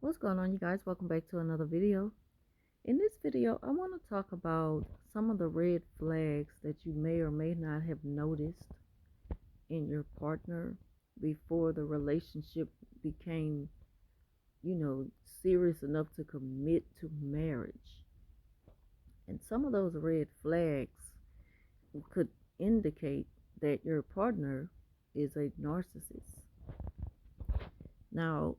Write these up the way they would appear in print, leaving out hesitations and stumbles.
What's going on, you guys? Welcome back to another video. In this video, I want to talk about some of the red flags that you may or may not have noticed in your partner before the relationship became, you know, serious enough to commit to marriage. And some of those red flags could indicate that your partner is a narcissist. Now,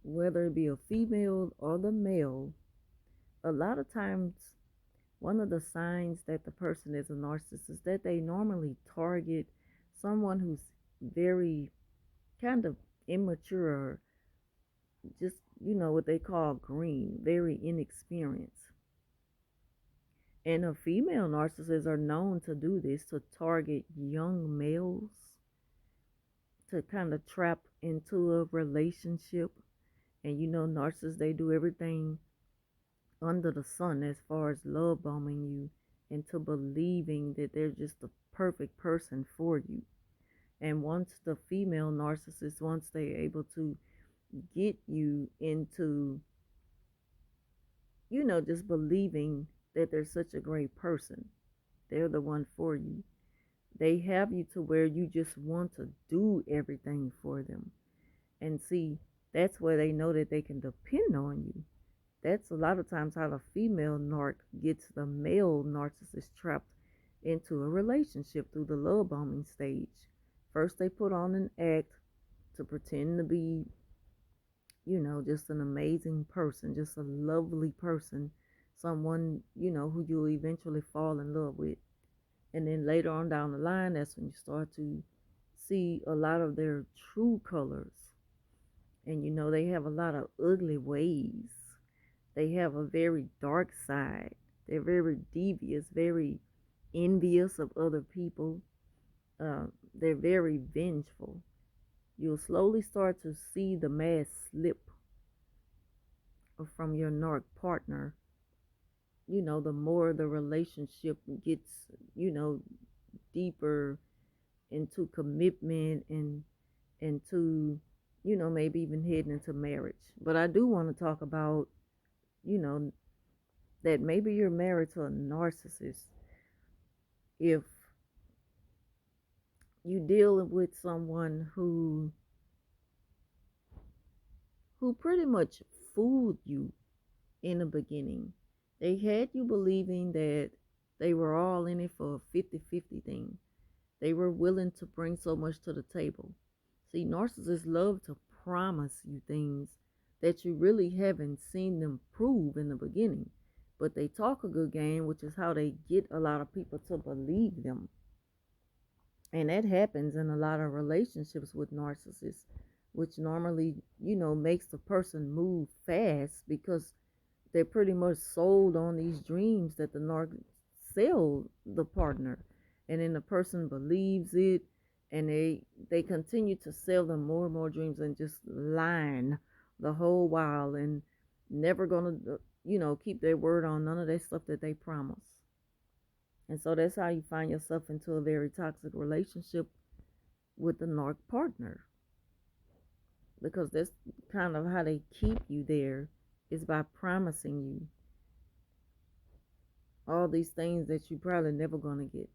whether it be a female or the male, a lot of times one of the signs that the person is a narcissist is that they normally target someone who's very kind of immature, just, what they call green, very inexperienced. And a female narcissists are known to do this, to target young males, to kind of trap into a relationship. And narcissists, they do everything under the sun as far as love bombing you into believing that they're just the perfect person for you. And once the female narcissist, once they're able to get you into, just believing that they're such a great person, they're the one for you. They have you to where you just want to do everything for them. And see, that's where they know that they can depend on you. That's a lot of times how the female narc gets the male narcissist trapped into a relationship through the love bombing stage. First, they put on an act to pretend to be, just an amazing person, just a lovely person, someone, who you'll eventually fall in love with. And then later on down the line, that's when you start to see a lot of their true colors. And they have a lot of ugly ways. They have a very dark side. They're very devious, very envious of other people. They're very vengeful. You'll slowly start to see the mask slip from your narc partner. The more the relationship gets, you know, deeper into commitment and into, maybe even heading into marriage. But I do want to talk about, you know, that maybe you're married to a narcissist if you deal with someone who pretty much fooled you in the beginning. They had you believing that they were all in it for a 50-50 thing. They were willing to bring so much to the table. See, narcissists love to promise you things that you really haven't seen them prove in the beginning. But they talk a good game, which is how they get a lot of people to believe them. And that happens in a lot of relationships with narcissists, which normally, makes the person move fast because they're pretty much sold on these dreams that the narc sell the partner. And then the person believes it, and they continue to sell them more and more dreams and just lying the whole while and never gonna keep their word on none of that stuff that they promise. And so that's how you find yourself into a very toxic relationship with the narc partner, because that's kind of how they keep you there, is by promising you all these things that you probably never gonna get.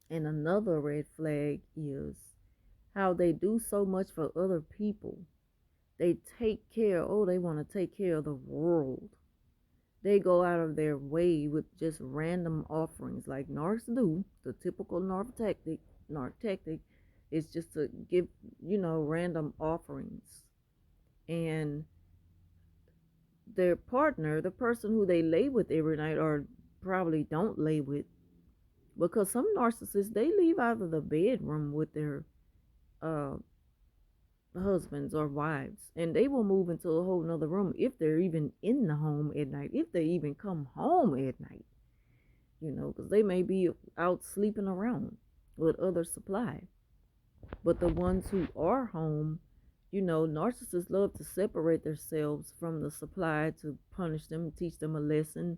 And another red flag is how they do so much for other people. They take care, they want to take care of the world. They go out of their way with just random offerings like narcs do. The typical narc tactic is just to give, random offerings. And their partner, the person who they lay with every night or probably don't lay with, because some narcissists, they leave out of the bedroom with their uh husbands or wives, and they will move into a whole nother room if they're even in the home at night, if they even come home at night, because they may be out sleeping around with other supply. But the ones who are home, narcissists love to separate themselves from the supply to punish them, teach them a lesson,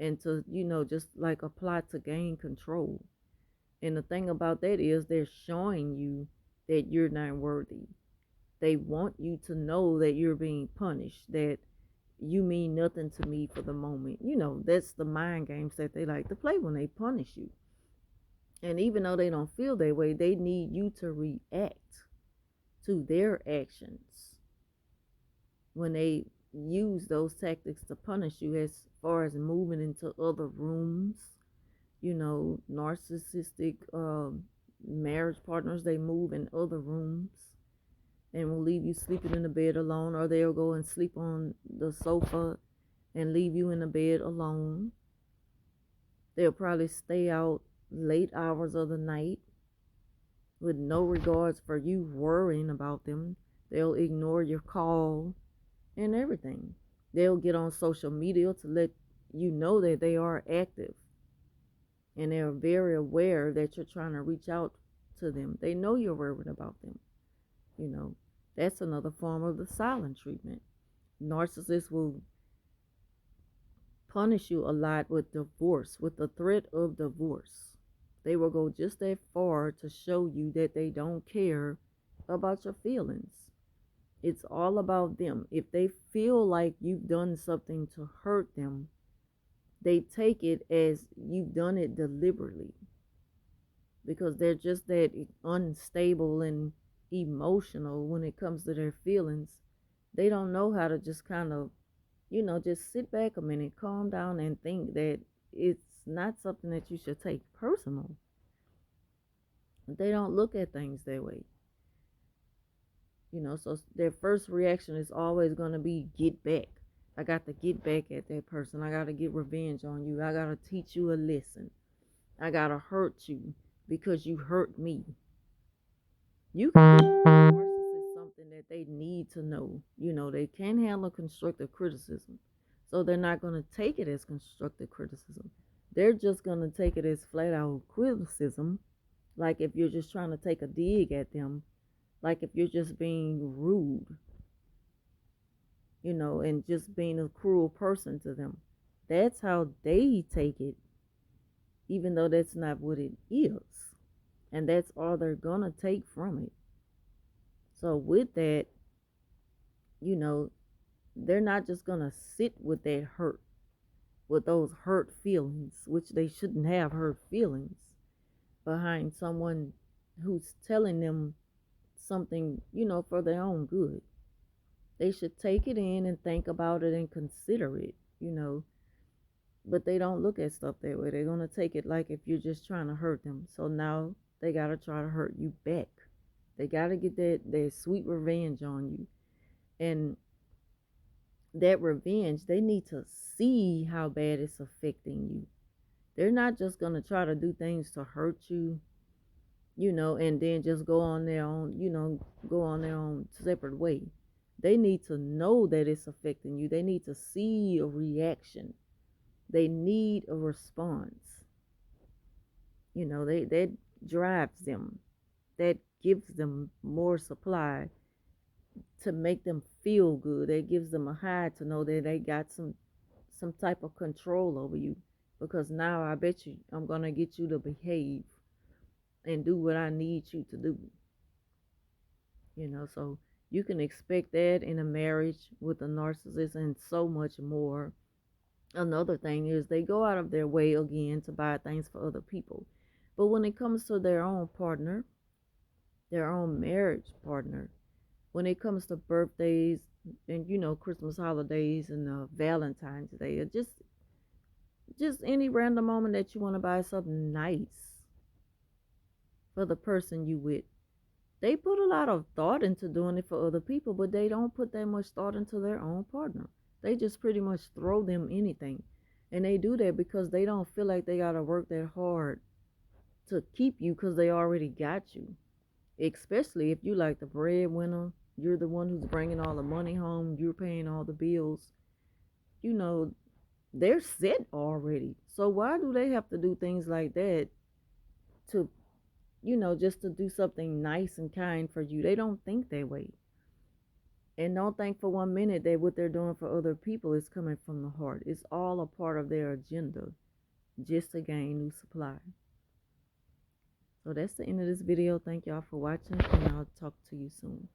and to, just like a plot to gain control. And the thing about that is they're showing you that you're not worthy. They want you to know that you're being punished, that you mean nothing to me for the moment. That's the mind games that they like to play when they punish you. And even though they don't feel that way, they need you to react to their actions when they use those tactics to punish you, as far as moving into other rooms. Narcissistic marriage partners, they move in other rooms and will leave you sleeping in the bed alone, or they'll go and sleep on the sofa and leave you in the bed alone. They'll probably stay out late hours of the night with no regards for you worrying about them. They'll ignore your call and everything. They'll get on social media to let you know that they are active, and they're very aware that you're trying to reach out to them. They know you're worried about them. You know, that's another form of the silent treatment. Narcissists will punish you a lot with divorce, with the threat of divorce. They will go just that far to show you that they don't care about your feelings. It's all about them. If they feel like you've done something to hurt them, they take it as you've done it deliberately, because they're just that unstable and emotional when it comes to their feelings. They don't know how to just kind of, just sit back a minute, calm down, and think that it's not something that you should take personal. They don't look at things that way. So their first reaction is always going to be get back. I got to get back at that person. I got to get revenge on you. I got to teach you a lesson. I got to hurt you because you hurt me. You can give a narcissist something that they need to know. They can handle constructive criticism. So they're not going to take it as constructive criticism. They're just going to take it as flat out criticism. Like if you're just trying to take a dig at them, like if you're just being rude, and just being a cruel person to them. That's how they take it, even though that's not what it is. And that's all they're going to take from it. So with that, they're not just going to sit with that hurt, with those hurt feelings, which they shouldn't have hurt feelings, behind someone who's telling them something, for their own good. They should take it in and think about it and consider it, but they don't look at stuff that way. They're going to take it like if you're just trying to hurt them. So now they got to try to hurt you back. They got to get that sweet revenge on you. And that revenge, they need to see how bad it's affecting you. They're not just going to try to do things to hurt you, and then just go on their own separate way. They need to know that it's affecting you. They need to see a reaction. They need a response. That drives them. That gives them more supply to make them feel good. That gives them a high to know that they got some type of control over you. Because now I bet you I'm going to get you to behave and do what I need you to do. So you can expect that in a marriage with a narcissist and so much more. Another thing is they go out of their way again to buy things for other people. But when it comes to their own partner, their own marriage partner, when it comes to birthdays and Christmas holidays and Valentine's Day, or just any random moment that you want to buy something nice for the person you with, they put a lot of thought into doing it for other people, but they don't put that much thought into their own partner. They just pretty much throw them anything. And they do that because they don't feel like they got to work that hard to keep you, because they already got you. Especially if you like the breadwinner, you're the one who's bringing all the money home, you're paying all the bills. They're set already. So why do they have to do things like that to, just to do something nice and kind for you? They don't think that way. And don't think for 1 minute that what they're doing for other people is coming from the heart. It's all a part of their agenda, just to gain new supply. So that's the end of this video. Thank y'all for watching, and I'll talk to you soon.